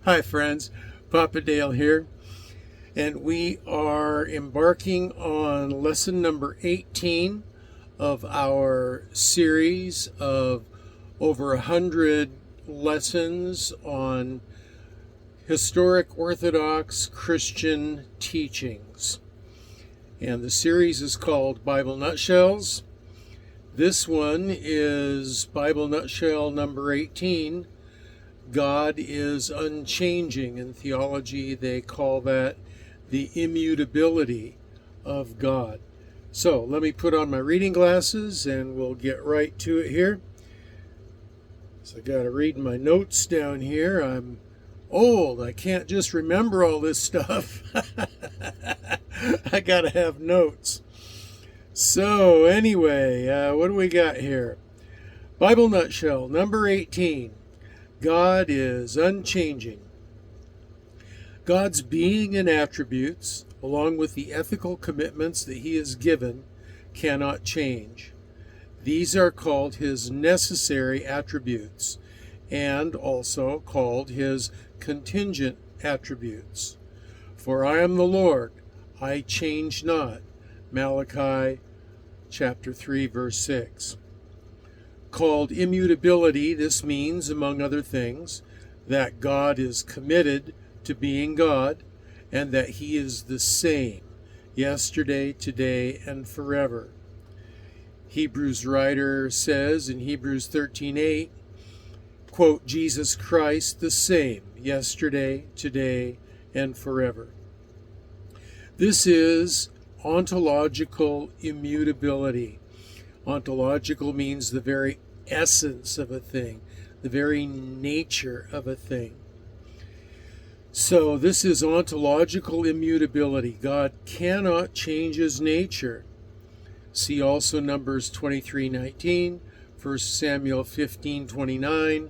Hi, friends. Papa Dale here, and we are embarking on lesson number 18 of our series of over 100 lessons on historic Orthodox Christian teachings. And the series is called Bible Nutshells. This one is Bible Nutshell number 18. God is unchanging. In theology, they call that the immutability of God. So let me put on my reading glasses and we'll get right to it here. So I got to read my notes down here. I'm old. I can't just remember all this stuff. I got to have notes. So anyway, what do we got here? Bible Nutshell number 18. God is unchanging. God's being and attributes, along with the ethical commitments that he has given, cannot change. These are called his necessary attributes and also called his contingent attributes. For I am the Lord, I change not. Malachi chapter 3, verse 6. Called immutability, this means, among other things, that God is committed to being God and that he is the same yesterday, today, and forever. Hebrews writer says in Hebrews 13:8, quote, Jesus Christ the same yesterday, today, and forever. This is ontological immutability. Ontological means the very essence of a thing, the very nature of a thing. So this is ontological immutability. God cannot change his nature. See also Numbers 23:19, 1 Samuel 15:29,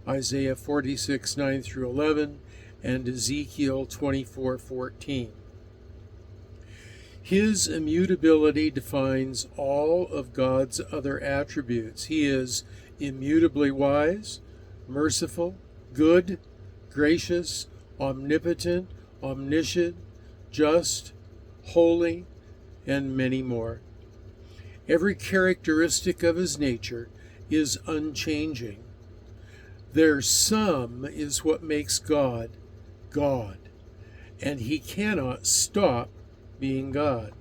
Isaiah 46:9 through 11, and Ezekiel 24:14. His immutability defines all of God's other attributes. He is immutably wise, merciful, good, gracious, omnipotent, omniscient, just, holy, and many more. Every characteristic of his nature is unchanging. Their sum is what makes God, God, and he cannot stop being God.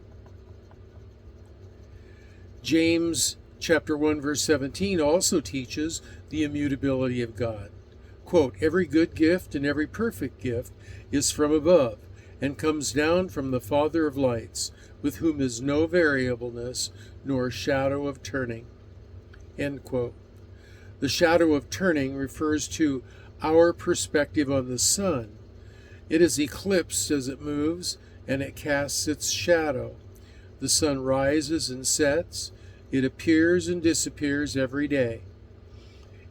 James chapter 1 verse 17 also teaches the immutability of God. Quote, every good gift and every perfect gift is from above and comes down from the Father of lights, with whom is no variableness nor shadow of turning. End quote. The shadow of turning refers to our perspective on the sun. It is eclipsed as it moves, and it casts its shadow. The sun rises and sets. It appears and disappears every day.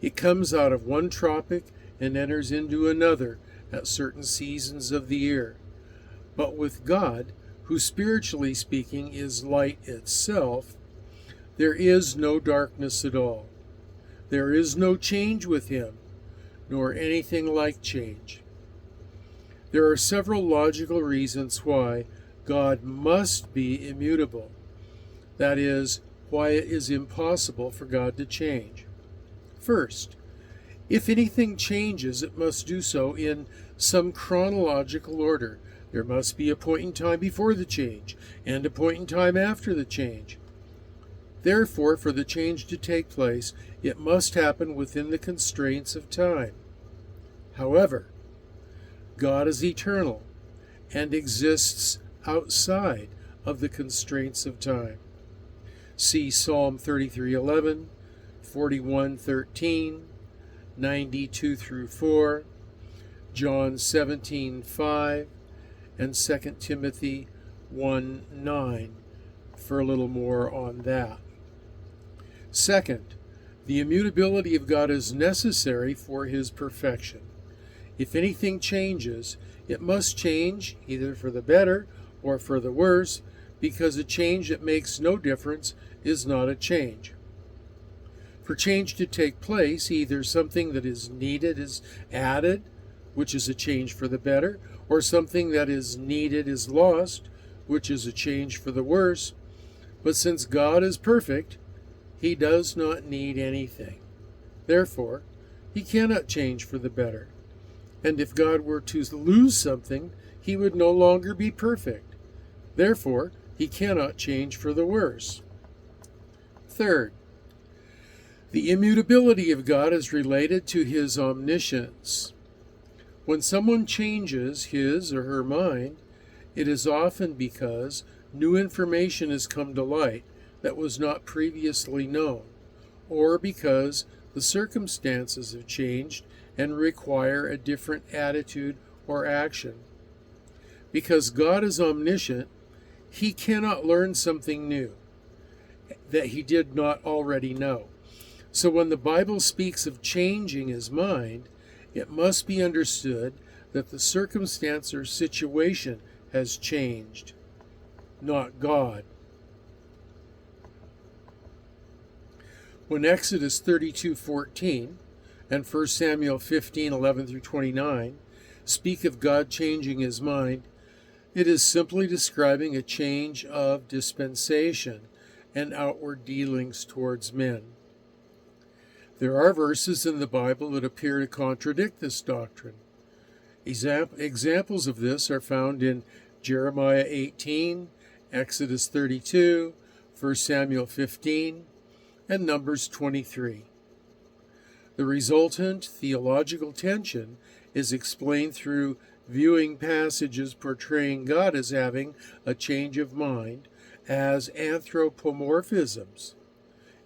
It comes out of one tropic and enters into another at certain seasons of the year. But with God, who spiritually speaking is light itself, there is no darkness at all. There is no change with him, nor anything like change. There are several logical reasons why God must be immutable. That is, why it is impossible for God to change. First, if anything changes, it must do so in some chronological order. There must be a point in time before the change and a point in time after the change. Therefore, for the change to take place, it must happen within the constraints of time. However, God is eternal and exists outside of the constraints of time. See Psalm 33:11, 41:13, 92 through 4, John 17:5, and 2 Timothy 1:9 for a little more on that. Second, the immutability of God is necessary for his perfection. If anything changes, it must change either for the better or for the worse, because a change that makes no difference is not a change. For change to take place, either something that is needed is added, which is a change for the better, or something that is needed is lost, which is a change for the worse. But since God is perfect, he does not need anything. Therefore, he cannot change for the better. And if God were to lose something, he would no longer be perfect. Therefore, he cannot change for the worse. Third, the immutability of God is related to his omniscience. When someone changes his or her mind, it is often because new information has come to light that was not previously known, or because the circumstances have changed and require a different attitude or action. Because God is omniscient, he cannot learn something new that he did not already know. So when the Bible speaks of changing his mind, it must be understood that the circumstance or situation has changed, not God. When Exodus 32:14 and 1 Samuel 15:11 through 29 speak of God changing his mind, it is simply describing a change of dispensation and outward dealings towards men. There are verses in the Bible that appear to contradict this doctrine. Examples of this are found in Jeremiah 18, Exodus 32, 1 Samuel 15, and Numbers 23. The resultant theological tension is explained through viewing passages portraying God as having a change of mind as anthropomorphisms,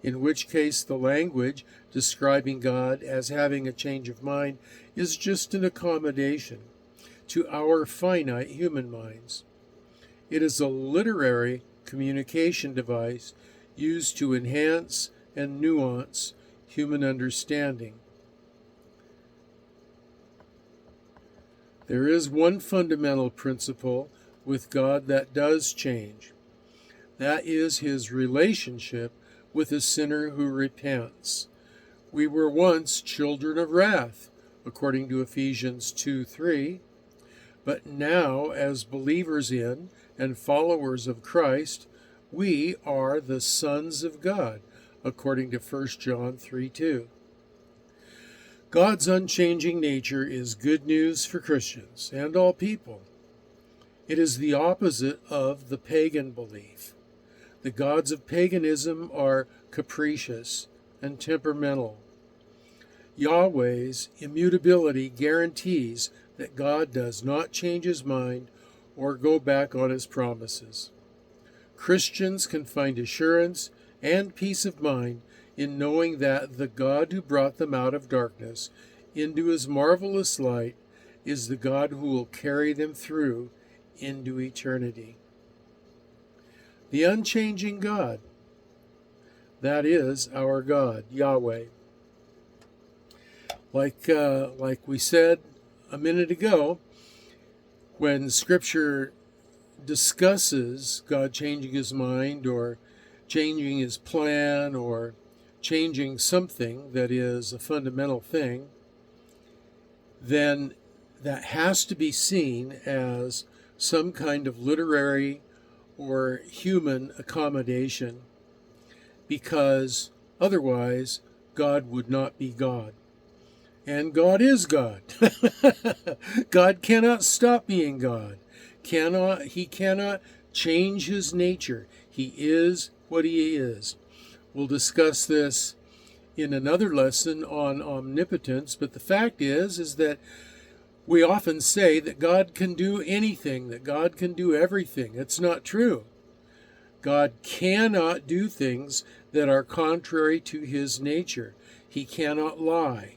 in which case the language describing God as having a change of mind is just an accommodation to our finite human minds. It is a literary communication device used to enhance and nuance human understanding. There is one fundamental principle with God that does change. That is his relationship with a sinner who repents. We were once children of wrath, according to Ephesians 2:3, but now, as believers in and followers of Christ, we are the sons of God, according to 1 John 3:2. God's unchanging nature is good news for Christians and all people. It is the opposite of the pagan belief. The gods of paganism are capricious and temperamental. Yahweh's immutability guarantees that God does not change his mind or go back on his promises. Christians can find assurance and peace of mind in knowing that the God who brought them out of darkness into his marvelous light is the God who will carry them through into eternity. The unchanging God, that is our God, Yahweh. Like we said a minute ago, when Scripture discusses God changing his mind or changing his plan or changing something that is a fundamental thing, then that has to be seen as some kind of literary or human accommodation, because otherwise God would not be God. And God is God. God cannot stop being God. He cannot change his nature. He is what he is. We'll discuss this in another lesson on omnipotence, but the fact is that we often say that God can do anything, that God can do everything. It's not true. God cannot do things that are contrary to his nature. He cannot lie.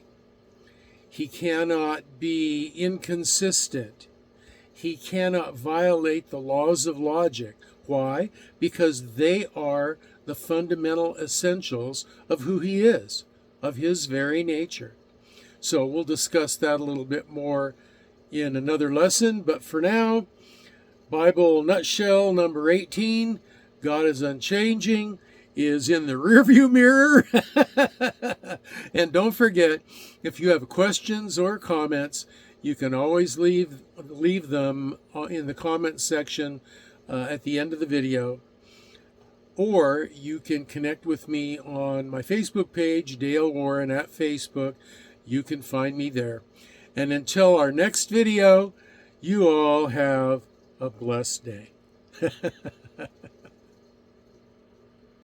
He cannot be inconsistent. He cannot violate the laws of logic. Why? Because they are the fundamental essentials of who he is, of his very nature. So we'll discuss that a little bit more in another lesson. But for now, Bible nutshell number 18, God is unchanging is in the rearview mirror. And don't forget, if you have questions or comments, you can always leave them in the comment section at the end of the video. Or you can connect with me on my Facebook page, Dale Warren at Facebook. You can find me there. And until our next video, you all have a blessed day.